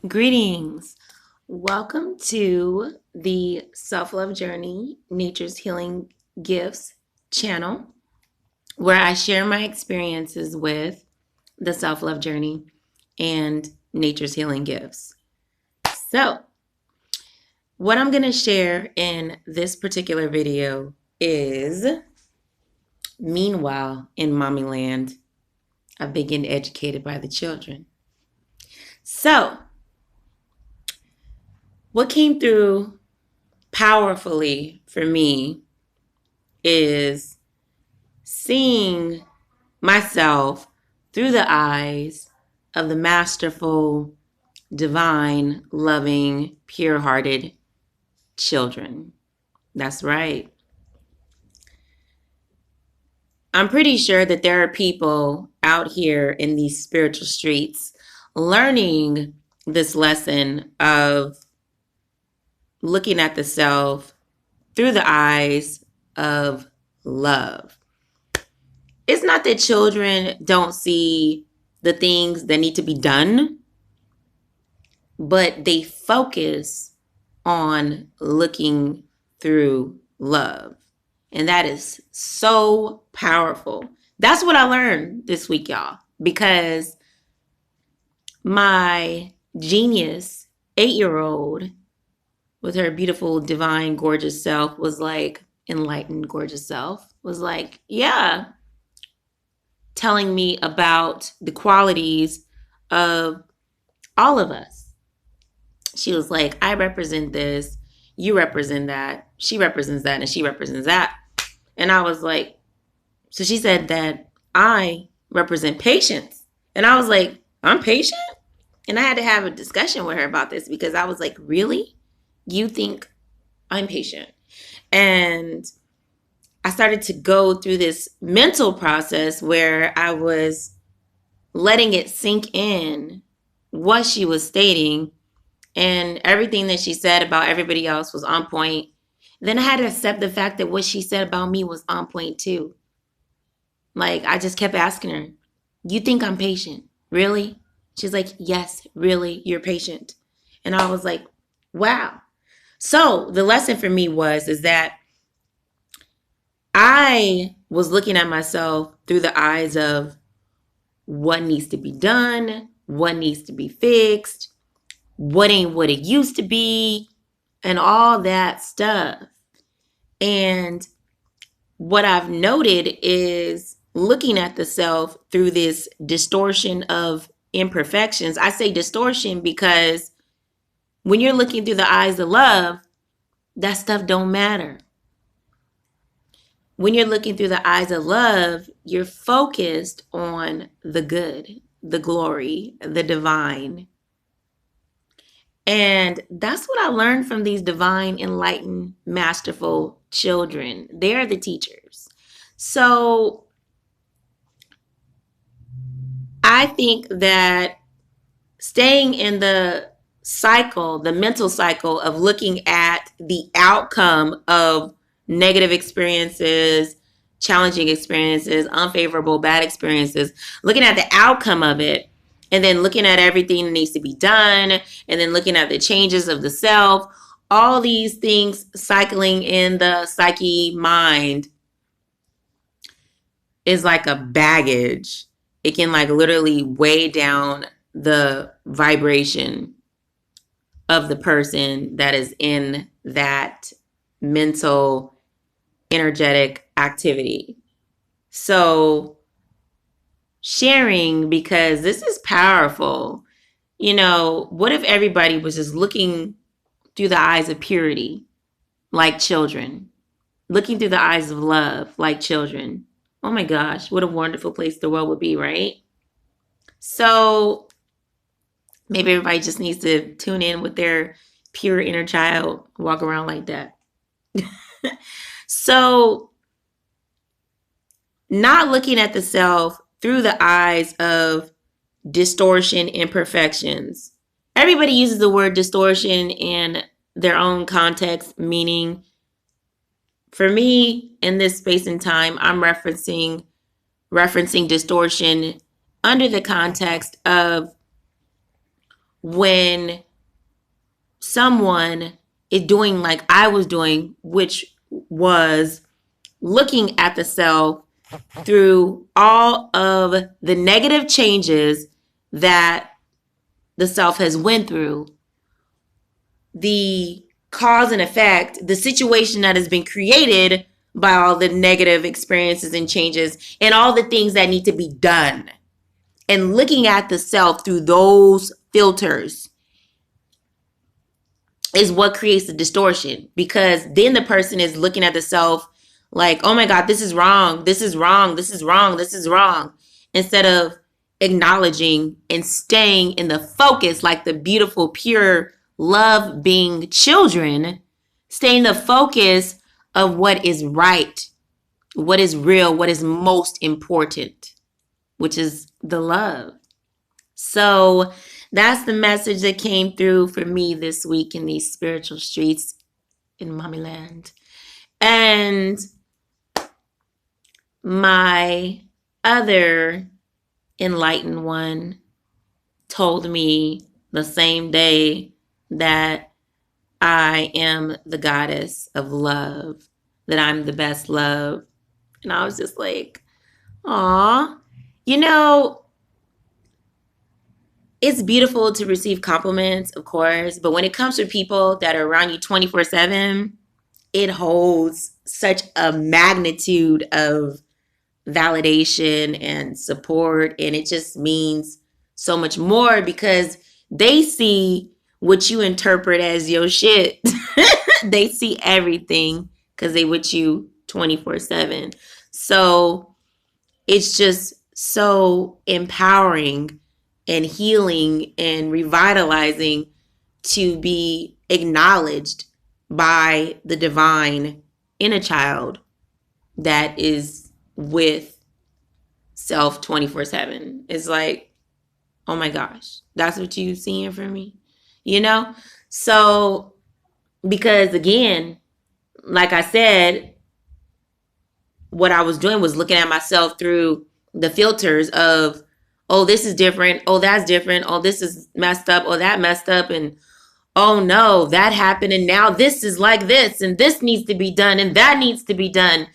Greetings. Welcome to the Self Love Journey Nature's Healing Gifts channel, where I share my experiences with the self love journey and nature's healing gifts. So, what I'm going to share in this particular video is meanwhile in Mommy Land, I've been getting educated by the children. So, what came through powerfully for me is seeing myself through the eyes of the masterful, divine, loving, pure-hearted children. That's right. I'm pretty sure that there are people out here in these spiritual streets learning this lesson of looking at the self through the eyes of love. It's not that children don't see the things that need to be done, but they focus on looking through love. And that is so powerful. That's what I learned this week, y'all, because my genius 8-year-old with her beautiful, divine, gorgeous self was like, enlightened, gorgeous self was like, yeah, telling me about the qualities of all of us. She was like, I represent this, you represent that, she represents that, and she represents that. And I was like, so she said that I represent patience. And I was like, I'm patient? And I had to have a discussion with her about this because I was like, really? You think I'm patient? And I started to go through this mental process where I was letting it sink in what she was stating, and everything that she said about everybody else was on point. Then I had to accept the fact that what she said about me was on point too. Like, I just kept asking her, you think I'm patient? Really? She's like, yes, really, you're patient. And I was like, wow. So the lesson for me is that I was looking at myself through the eyes of what needs to be done, what needs to be fixed, what ain't what it used to be, and all that stuff. And what I've noted is looking at the self through this distortion of imperfections. I say distortion because when you're looking through the eyes of love, that stuff don't matter. When you're looking through the eyes of love, you're focused on the good, the glory, the divine. And that's what I learned from these divine, enlightened, masterful children. They're the teachers. So I think that staying in the cycle, the mental cycle of looking at the outcome of negative experiences, challenging experiences, unfavorable, bad experiences, looking at the outcome of it, and then looking at everything that needs to be done, and then looking at the changes of the self, all these things cycling in the psyche mind is like a baggage. It can like literally weigh down the vibration of the person that is in that mental, energetic activity. So sharing, because this is powerful. You know, what if everybody was just looking through the eyes of purity like children, looking through the eyes of love like children? Oh my gosh, what a wonderful place the world would be, right? So maybe everybody just needs to tune in with their pure inner child, walk around like that. So, not looking at the self through the eyes of distortion, imperfections. Everybody uses the word distortion in their own context, meaning for me in this space and time, I'm referencing distortion under the context of when someone is doing like I was doing, which was looking at the self through all of the negative changes that the self has went through, the cause and effect, the situation that has been created by all the negative experiences and changes and all the things that need to be done. And looking at the self through those filters is what creates the distortion, because then the person is looking at the self like, oh my God, this is wrong. This is wrong. This is wrong. This is wrong. Instead of acknowledging and staying in the focus, like the beautiful, pure love being children, stay in the focus of what is right, what is real, what is most important, which is the love. So that's the message that came through for me this week in these spiritual streets in Mommyland. And my other enlightened one told me the same day that I am the goddess of love, that I'm the best love. And I was just like, aw, you know, it's beautiful to receive compliments, of course, but when it comes to people that are around you 24/7, it holds such a magnitude of validation and support, and it just means so much more because they see what you interpret as your shit. They see everything because they with you 24/7. So it's just so empowering and healing and revitalizing to be acknowledged by the divine in a child that is with self 24/7. It's like, oh my gosh, that's what you seeing for me, you know? So, because again, like I said, what I was doing was looking at myself through the filters of, oh, this is different. Oh, that's different. Oh, this is messed up. Oh, that messed up. And oh no, that happened. And now this is like this, and this needs to be done, and that needs to be done.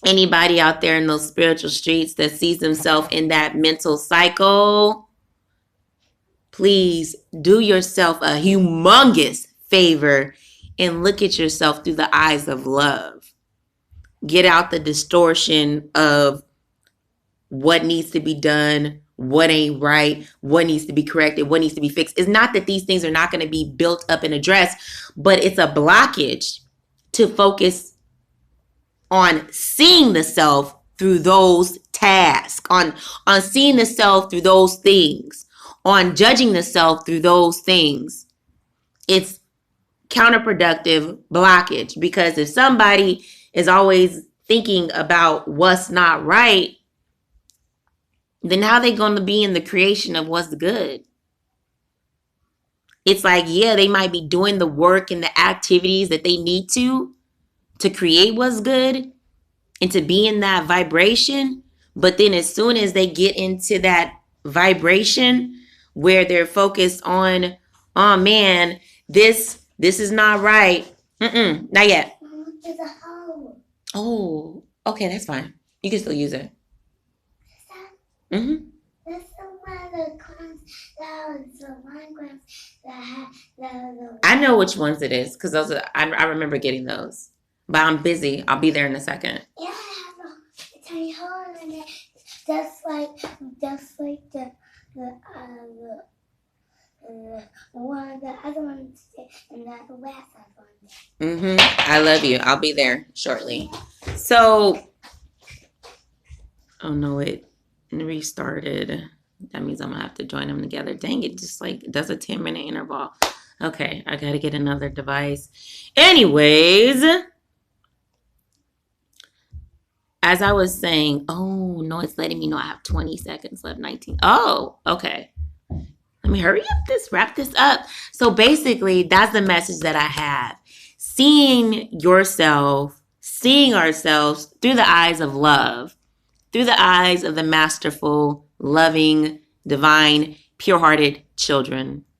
Anybody out there in those spiritual streets that sees themselves in that mental cycle, please do yourself a humongous favor and look at yourself through the eyes of love. Get out the distortion of what needs to be done, what ain't right, what needs to be corrected, what needs to be fixed. It's not that these things are not going to be built up and addressed, but it's a blockage to focus on seeing the self through those tasks, on seeing the self through those things, on judging the self through those things. It's counterproductive blockage, because if somebody is always thinking about what's not right, then how are they going to be in the creation of what's good? It's like, yeah, they might be doing the work and the activities that they need to create what's good and to be in that vibration. But then as soon as they get into that vibration where they're focused on, oh man, this is not right. Not yet. There's a hole. Oh, okay, that's fine. You can still use it. That's the one of the clams that was the one clams that had the I know which ones it is because those are, I remember getting those. But I'm busy. I'll be there in a second. yeah, it has a tiny hole in it, just like the one, the other one, and the last one. I love you. I'll be there shortly. So, oh no, it restarted. That means I'm gonna have to join them together. Dang it, just like it does a 10-minute interval. Okay, I gotta get another device. Anyways, as I was saying, oh no, it's letting me know I have 20 seconds left, 19. Oh, okay. Let me hurry up wrap this up. So basically, that's the message that I have. Seeing yourself, seeing ourselves through the eyes of love, through the eyes of the masterful, loving, divine, pure-hearted children